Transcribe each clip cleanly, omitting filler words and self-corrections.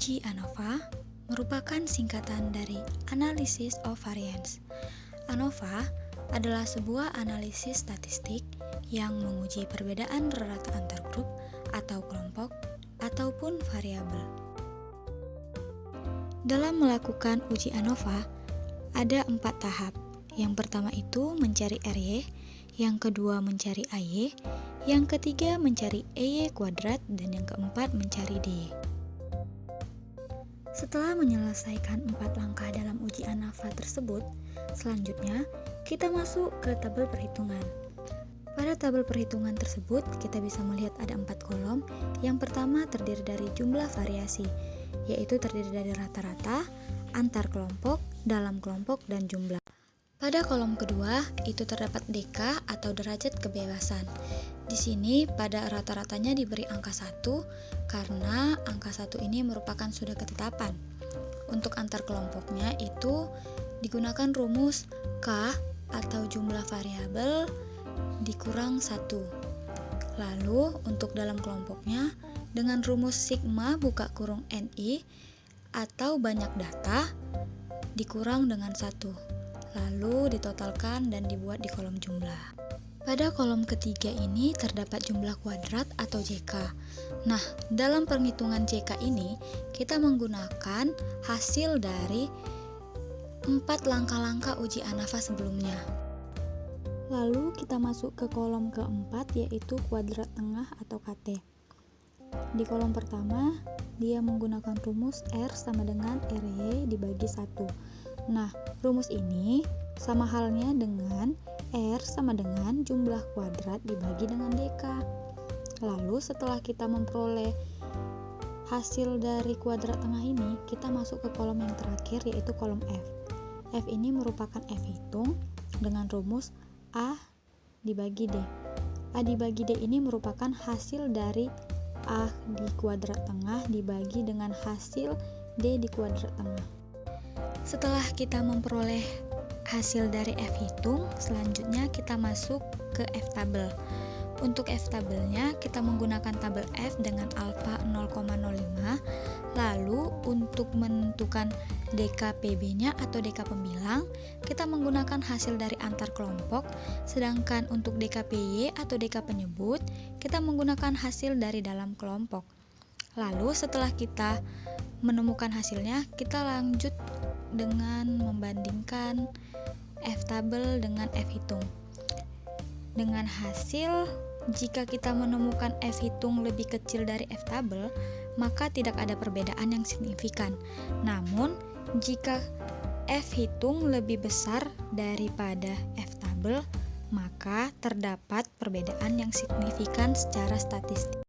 Uji ANOVA merupakan singkatan dari Analysis of Variance. ANOVA adalah sebuah analisis statistik yang menguji perbedaan rata antar grup atau kelompok ataupun variabel. Dalam melakukan uji ANOVA, ada 4 tahap. Yang pertama itu mencari RY, yang kedua mencari AY, yang ketiga mencari EY kuadrat, dan yang keempat mencari DY. Setelah menyelesaikan 4 langkah dalam uji ANOVA tersebut, selanjutnya kita masuk ke tabel perhitungan. Pada tabel perhitungan tersebut, kita bisa melihat ada 4 kolom. Yang pertama terdiri dari jumlah variasi, yaitu terdiri dari rata-rata, antar kelompok, dalam kelompok, dan jumlah. Pada kolom kedua, itu terdapat DK atau derajat kebebasan. Di sini pada rata-ratanya diberi angka 1 karena angka 1 ini merupakan sudah ketetapan. Untuk antar kelompoknya itu digunakan rumus K atau jumlah variabel dikurang 1. Lalu untuk dalam kelompoknya dengan rumus sigma buka kurung NI atau banyak data dikurang dengan 1. Lalu ditotalkan dan dibuat di kolom jumlah. Pada kolom ketiga ini terdapat jumlah kuadrat atau JK. Nah, dalam penghitungan JK ini kita menggunakan hasil dari 4 langkah-langkah uji ANOVA sebelumnya. Lalu kita masuk ke kolom keempat, yaitu kuadrat tengah atau KT. Di kolom pertama, dia menggunakan rumus R sama dengan RY dibagi 1. Nah, rumus ini sama halnya dengan R sama dengan jumlah kuadrat dibagi dengan DK. Lalu setelah kita memperoleh hasil dari kuadrat tengah ini, kita masuk ke kolom yang terakhir, yaitu kolom F. F ini merupakan F hitung dengan rumus A dibagi D. A dibagi D ini merupakan hasil dari A di kuadrat tengah dibagi dengan hasil D di kuadrat tengah. Setelah kita memperoleh hasil dari F hitung, selanjutnya kita masuk ke F tabel. Untuk F tabelnya kita menggunakan tabel F dengan alfa 0,05. Lalu untuk menentukan DKPB-nya atau DK pembilang, kita menggunakan hasil dari antar kelompok. Sedangkan untuk DKPY atau DK penyebut, kita menggunakan hasil dari dalam kelompok. Lalu setelah kita menemukan hasilnya, kita lanjut dengan membandingkan F tabel dengan F hitung. Dengan hasil, jika kita menemukan F hitung lebih kecil dari F tabel, maka tidak ada perbedaan yang signifikan. Namun, jika F hitung lebih besar daripada F tabel, maka terdapat perbedaan yang signifikan secara statistik.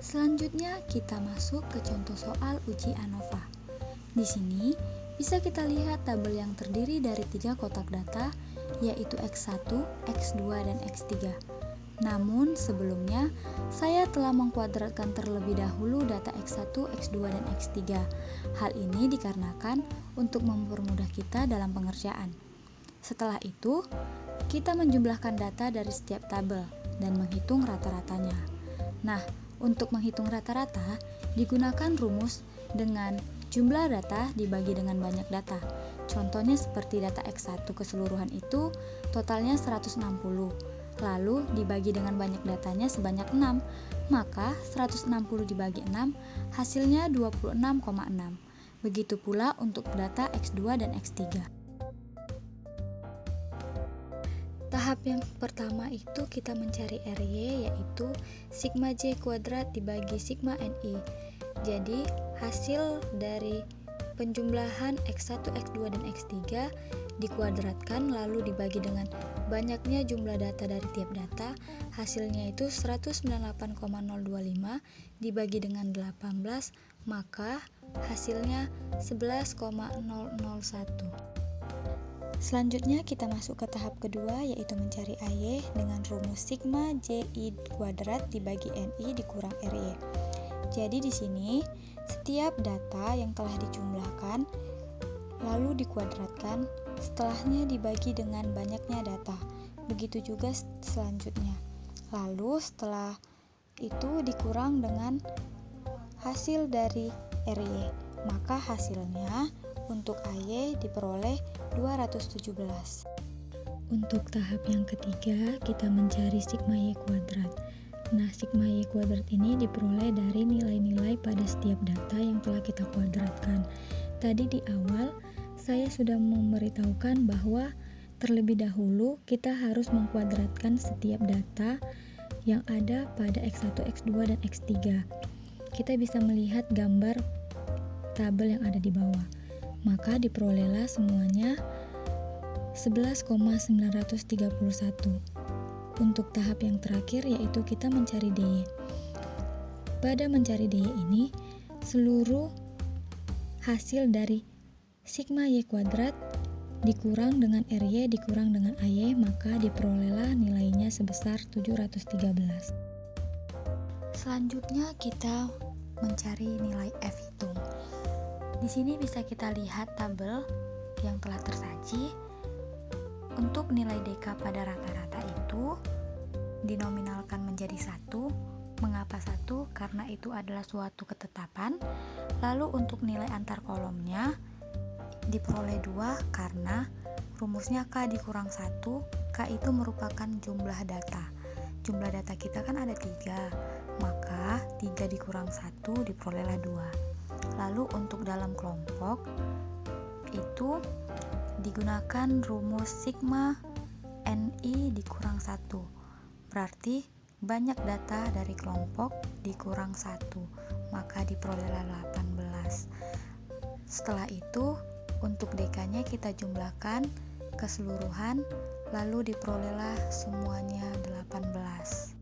Selanjutnya kita masuk ke contoh soal uji ANOVA. Di sini bisa kita lihat tabel yang terdiri dari 3 kotak data, yaitu X1, X2, dan X3. Namun sebelumnya saya telah mengkuadratkan terlebih dahulu data X1, X2, dan X3. Hal ini dikarenakan untuk mempermudah kita dalam pengerjaan. Setelah itu, kita menjumlahkan data dari setiap tabel dan menghitung rata-ratanya. Nah, untuk menghitung rata-rata, digunakan rumus dengan jumlah data dibagi dengan banyak data. Contohnya seperti data X1 keseluruhan itu totalnya 160. Lalu dibagi dengan banyak datanya sebanyak 6. Maka 160 dibagi 6 hasilnya 26,6. Begitu pula untuk data X2 dan X3. Tahap yang pertama itu kita mencari RY, yaitu sigma J kuadrat dibagi sigma NI. Jadi hasil dari penjumlahan X1, X2, dan X3 dikuadratkan lalu dibagi dengan banyaknya jumlah data dari tiap data. Hasilnya itu 198,025 dibagi dengan 18, maka hasilnya 11,001. Selanjutnya kita masuk ke tahap kedua, yaitu mencari AY dengan rumus sigma JI kuadrat dibagi NI dikurang RY. Jadi di sini setiap data yang telah dijumlahkan lalu dikuadratkan, setelahnya dibagi dengan banyaknya data. Begitu juga selanjutnya. Lalu setelah itu dikurang dengan hasil dari RY, maka hasilnya untuk AY diperoleh 217. Untuk tahap yang ketiga, kita mencari sigma Y kuadrat. Nah, sigma Y kuadrat ini diperoleh dari nilai-nilai pada setiap data yang telah kita kuadratkan. Tadi di awal, saya sudah memberitahukan bahwa terlebih dahulu kita harus mengkuadratkan setiap data yang ada pada X1, X2, dan X3. Kita bisa melihat gambar tabel yang ada di bawah. Maka diperolehlah semuanya 11,931. Untuk tahap yang terakhir yaitu kita mencari DY. Pada mencari DY ini, seluruh hasil dari sigma Y kuadrat dikurang dengan RY dikurang dengan AY, maka diperolehlah nilainya sebesar 713. Selanjutnya kita mencari nilai F hitung. Di sini bisa kita lihat tabel yang telah tersaji. Untuk nilai DK pada rata-rata itu dinominalkan menjadi 1. Mengapa 1? Karena itu adalah suatu ketetapan. Lalu untuk nilai antar kolomnya diperoleh 2 karena rumusnya K dikurang 1. K itu merupakan jumlah data. Jumlah data kita kan ada 3, maka 3 dikurang 1 diperolehlah 2. Lalu untuk dalam kelompok itu digunakan rumus sigma NI dikurang 1. Berarti banyak data dari kelompok dikurang 1, maka diperolehlah 18. Setelah itu untuk DK-nya kita jumlahkan keseluruhan, lalu diperolehlah semuanya 18.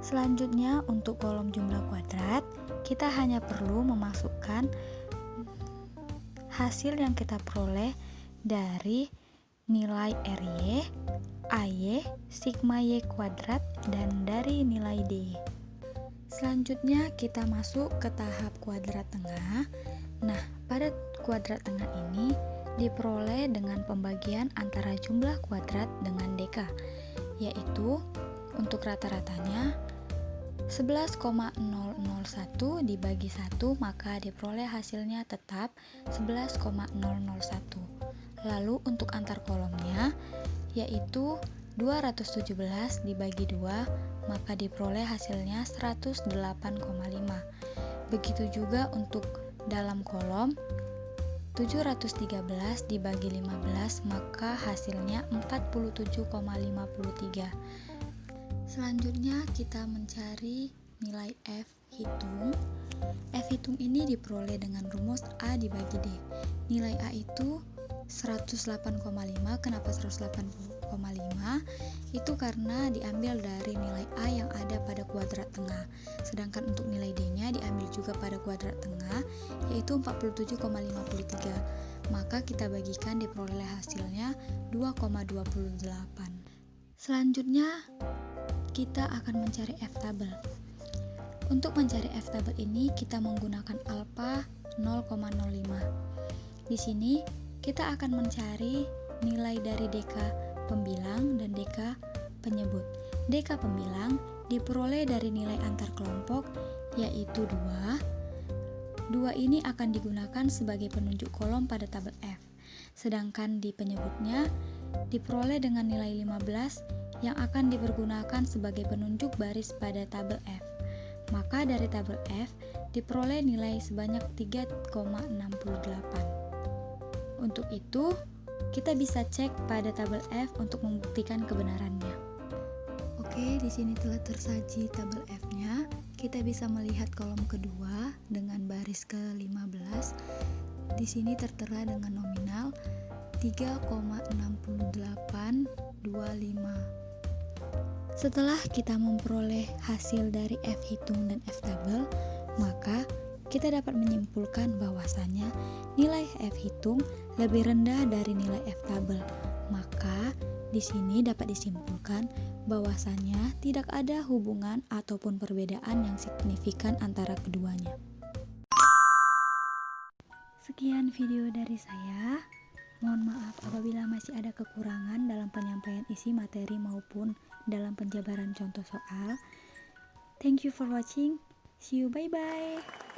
Selanjutnya untuk kolom jumlah kuadrat, kita hanya perlu memasukkan hasil yang kita peroleh dari nilai RY, AY, sigma Y kuadrat, dan dari nilai DY. Selanjutnya kita masuk ke tahap kuadrat tengah. Nah, pada kuadrat tengah ini diperoleh dengan pembagian antara jumlah kuadrat dengan DK, yaitu untuk rata-ratanya 11,001 dibagi 1, maka diperoleh hasilnya tetap 11,001. Lalu untuk antar kolomnya yaitu 217 dibagi 2, maka diperoleh hasilnya 108,5. Begitu juga untuk dalam kolom 713 dibagi 15, maka hasilnya 47,53. Selanjutnya kita mencari nilai F hitung. F hitung ini diperoleh dengan rumus A dibagi D. Nilai A itu 108,5. Kenapa 108,5? Itu karena diambil dari nilai A yang ada pada kuadrat tengah. Sedangkan untuk nilai D-nya diambil juga pada kuadrat tengah, yaitu 47,53. Maka kita bagikan diperoleh hasilnya 2,28. Selanjutnya kita akan mencari F tabel. Untuk mencari F tabel ini kita menggunakan alfa 0,05. Di sini kita akan mencari nilai dari DK pembilang dan DK penyebut. DK pembilang diperoleh dari nilai antar kelompok yaitu 2. 2 ini akan digunakan sebagai penunjuk kolom pada tabel F. Sedangkan di penyebutnya diperoleh dengan nilai 15 yang akan dipergunakan sebagai penunjuk baris pada tabel F. Maka dari tabel F diperoleh nilai sebanyak 3,68. Untuk itu, kita bisa cek pada tabel F untuk membuktikan kebenarannya. Oke, di sini telah tersaji tabel F-nya. Kita bisa melihat kolom kedua dengan baris ke-15. Di sini tertera dengan nominal 3,6825. Setelah kita memperoleh hasil dari F hitung dan F tabel, maka kita dapat menyimpulkan bahwasannya nilai F hitung lebih rendah dari nilai F tabel. Maka di sini dapat disimpulkan bahwasannya tidak ada hubungan ataupun perbedaan yang signifikan antara keduanya. Sekian video dari saya. Mohon maaf apabila masih ada kekurangan dalam penyampaian isi materi maupun dalam penjabaran contoh soal. Thank you for watching. See you, bye-bye.